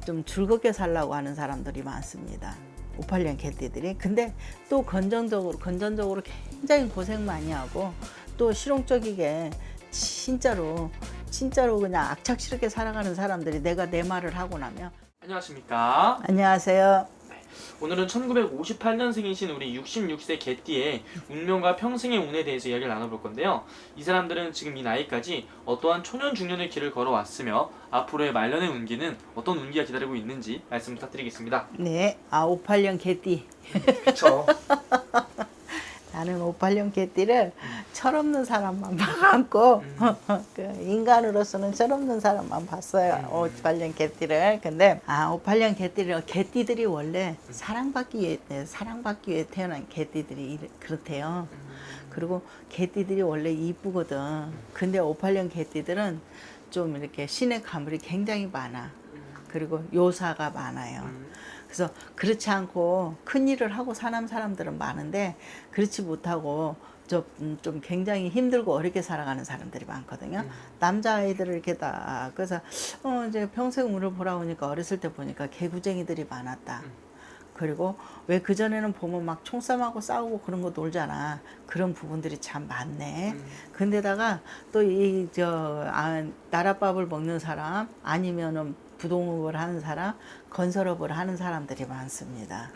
좀 즐겁게 살라고 하는 사람들이 많습니다. 5, 8년 개띠들이. 근데 또 건전적으로 굉장히 고생 많이 하고 또 실용적이게 진짜로 그냥 악착스럽게 살아가는 사람들이 내가 내 말을 하고 나면. 안녕하십니까. 안녕하세요. 오늘은 1958년생이신 우리 66세 개띠의 운명과 평생의 운에 대해서 이야기를 나눠볼 건데요. 이 사람들은 지금 이 나이까지 어떠한 초년 중년의 길을 걸어왔으며 앞으로의 말년의 운기는 어떤 운기가 기다리고 있는지 말씀 부탁드리겠습니다. 네, 5, 8년 개띠. 그렇죠. 나는 5, 8년 개띠를 철없는 사람만 봤고 그 인간으로서는 철없는 사람만 봤어요. 5, 8년 개띠를. 근데 5, 8년 개띠들이 원래 사랑받기 위해 태어난 개띠들이 그렇대요. 그리고 개띠들이 원래 이쁘거든. 근데 5, 8년 개띠들은 좀 이렇게 신의 가물이 굉장히 많아. 그리고 요사가 많아요. 그래서 그렇지 않고 큰 일을 하고 사는 사람들은 많은데 그렇지 못하고 좀 굉장히 힘들고 어렵게 살아가는 사람들이 많거든요. 남자아이들을 이렇게 다 그래서 이제 평생 운을 보라 보니까 어렸을 때 보니까 개구쟁이들이 많았다. 그리고 왜 그전에는 보면 막 총싸움하고 싸우고 그런 거 놀잖아. 그런 부분들이 참 많네. 근데다가 또 나랏밥을 먹는 사람 아니면은 부동업을 하는 사람, 건설업을 하는 사람들이 많습니다.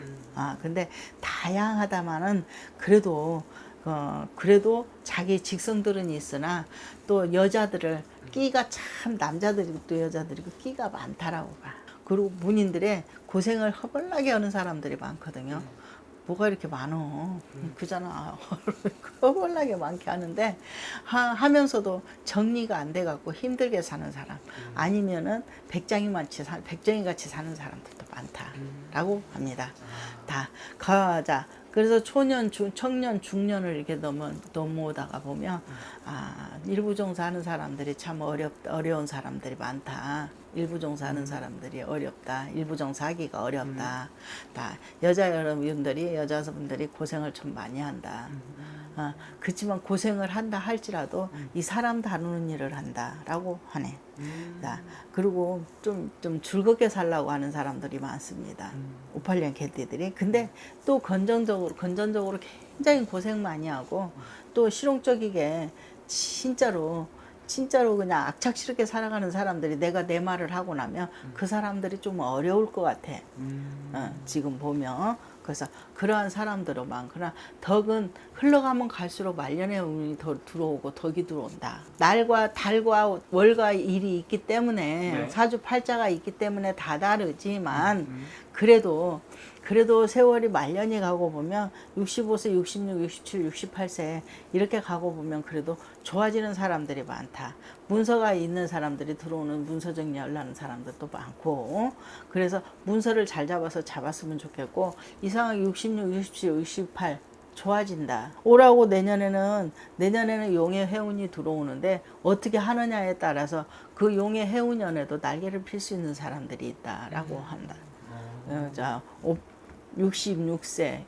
근데 다양하다마는 그래도 자기 직성들은 있으나 또 여자들을 끼가 참 남자들이고 또 여자들이고 끼가 많다라고 봐. 그리고 본인들의 고생을 허벌나게 하는 사람들이 많거든요. 뭐가 이렇게 많어? 그잖아. 허벌나게 많게 하는데 하면서도 정리가 안 돼갖고 힘들게 사는 사람 아니면은 백정이 같이 사는 사람들도 많다라고 합니다. 다 가자. 그래서 청년, 중년을 이렇게 넘어오다가 보면 일부종사하는 사람들이 참 어려운 사람들이 많다. 일부종사하는 사람들이 어렵다. 일부종사하기가 어렵다. 다 여자분들이 고생을 좀 많이 한다. 그렇지만 고생을 한다 할지라도 이 사람 다루는 일을 한다라고 하네. 그리고 좀 즐겁게 살라고 하는 사람들이 많습니다. 5, 8년 개띠들이. 근데 또 건전적으로 굉장히 고생 많이 하고 또 실용적이게 진짜로 그냥 악착스럽게 살아가는 사람들이 내가 내 말을 하고 나면 그 사람들이 좀 어려울 것 같아. 지금 보면. 그래서 그러한 사람들은 많구나. 덕은 흘러가면 갈수록 말년의 운이 더 들어오고 덕이 들어온다. 날과 달과 월과 일이 있기 때문에 네. 사주팔자가 있기 때문에 다 다르지만 그래도 세월이 말년이 가고 보면 65세, 66, 67, 68세 이렇게 가고 보면 그래도 좋아지는 사람들이 많다. 문서가 있는 사람들이 들어오는 문서적 열나는 사람들도 많고 그래서 문서를 잘 잡았으면 좋겠고 이상하게 66, 67, 68 좋아진다. 올하고 내년에는 용의 해운이 들어오는데 어떻게 하느냐에 따라서 그 용의 해운년에도 날개를 필 수 있는 사람들이 있다라고 한다. 66세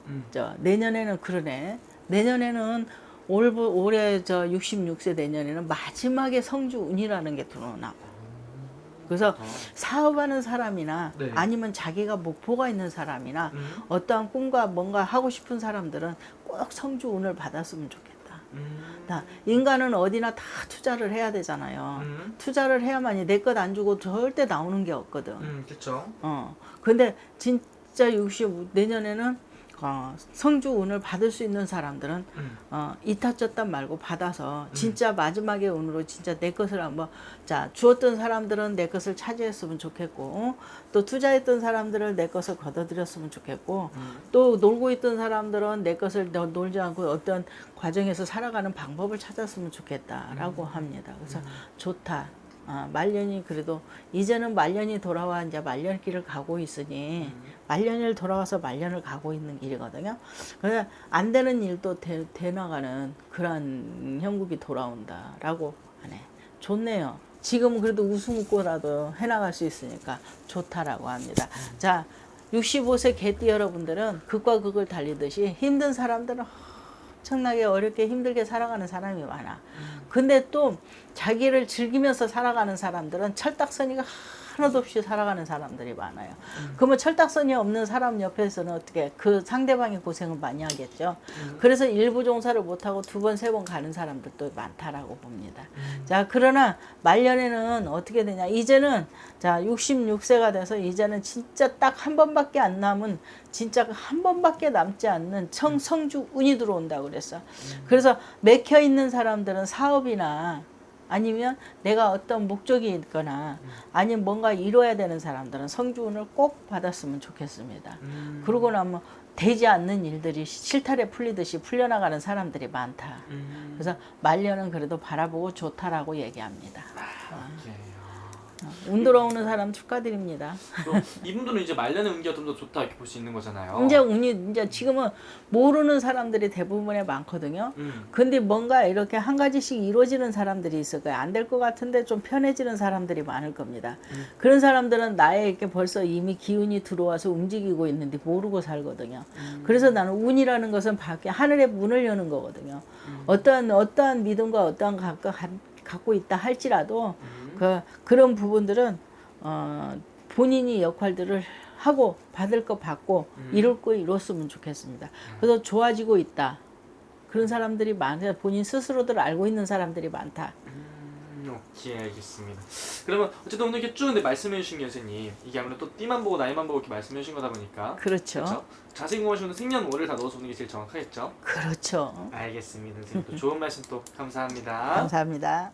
내년에는 그러네. 내년에는 올해 66세 내년에는 마지막에 성주운이라는 게 들어오나. 그래서 사업하는 사람이나 네. 아니면 자기가 목표가 있는 사람이나 어떠한 꿈과 뭔가 하고 싶은 사람들은 꼭 성주운을 받았으면 좋겠다. 인간은 어디나 다 투자를 해야 되잖아요. 투자를 해야만이 내 것 안 주고 절대 나오는 게 없거든. 그렇죠. 근데 진짜 내년에는 성주운을 받을 수 있는 사람들은 이타쳤단 말고 받아서 진짜 마지막에 운으로 진짜 내 것을 한번 주었던 사람들은 내 것을 차지했으면 좋겠고 또 투자했던 사람들을 내 것을 걷어들였으면 좋겠고 또 놀고 있던 사람들은 내 것을 놀지 않고 어떤 과정에서 살아가는 방법을 찾았으면 좋겠다라고 합니다. 그래서 좋다. 말년이 그래도 이제는 말년이 돌아와 이제 말년길을 가고 있으니 말년을 돌아와서 말년을 가고 있는 길이거든요. 그래서 안 되는 일도 돼 나가는 그런 형국이 돌아온다라고 하네. 좋네요. 지금은 그래도 웃음 웃고라도 해나갈 수 있으니까 좋다라고 합니다. 자, 65세 개띠 여러분들은 극과 극을 달리듯이 힘든 사람들은 엄청나게 어렵게 힘들게 살아가는 사람이 많아. 근데 또 자기를 즐기면서 살아가는 사람들은 철딱서니가 하나도 없이 살아가는 사람들이 많아요. 그러면 철딱선이 없는 사람 옆에서는 어떻게 그 상대방이 고생을 많이 하겠죠. 그래서 일부 종사를 못하고 2번, 3번 가는 사람들도 많다라고 봅니다. 자, 그러나 말년에는 어떻게 되냐. 이제는 자, 66세가 돼서 이제는 진짜 딱 한 번밖에 안 남은 진짜 한 번밖에 남지 않는 성주 운이 들어온다고 그랬어. 그래서 맥혀 있는 사람들은 사업이나 아니면 내가 어떤 목적이 있거나 아니면 뭔가 이뤄야 되는 사람들은 성주운을 꼭 받았으면 좋겠습니다. 그러고 나면 되지 않는 일들이 실타래 풀리듯이 풀려나가는 사람들이 많다. 그래서 말년은 그래도 바라보고 좋다라고 얘기합니다. 오케이. 운 들어오는 사람 축하드립니다. 그럼 이분들은 이제 말년의 운기가 좀 더 좋다 이렇게 볼 수 있는 거잖아요. 이제 운이 이제 지금은 모르는 사람들이 대부분에 많거든요. 근데 뭔가 이렇게 한 가지씩 이루어지는 사람들이 있을 거예요. 안 될 것 같은데 좀 편해지는 사람들이 많을 겁니다. 그런 사람들은 나에게 벌써 이미 기운이 들어와서 움직이고 있는데 모르고 살거든요. 그래서 나는 운이라는 것은 밖에 하늘의 문을 여는 거거든요. 어떠한 믿음과 어떠한 갖고 있다 할지라도 그런 부분들은 본인이 역할들을 하고 받을 거 받고 이룰 거 이뤘으면 좋겠습니다. 그래서 좋아지고 있다. 그런 사람들이 많아요. 본인 스스로들 알고 있는 사람들이 많다. 오케이, 알겠습니다. 그러면 어쨌든 오늘 이렇게 쭉 근데 말씀해 주신 게 선생님, 이게 아무래도 또 띠만 보고 나이만 보고 이렇게 말씀해 주신 거다 보니까 그렇죠. 그렇죠? 자세히 궁금하시면 생년월일 다 넣어서 오는 게 제일 정확하겠죠? 그렇죠. 알겠습니다. 선생님 또 좋은 말씀 또 감사합니다. 감사합니다.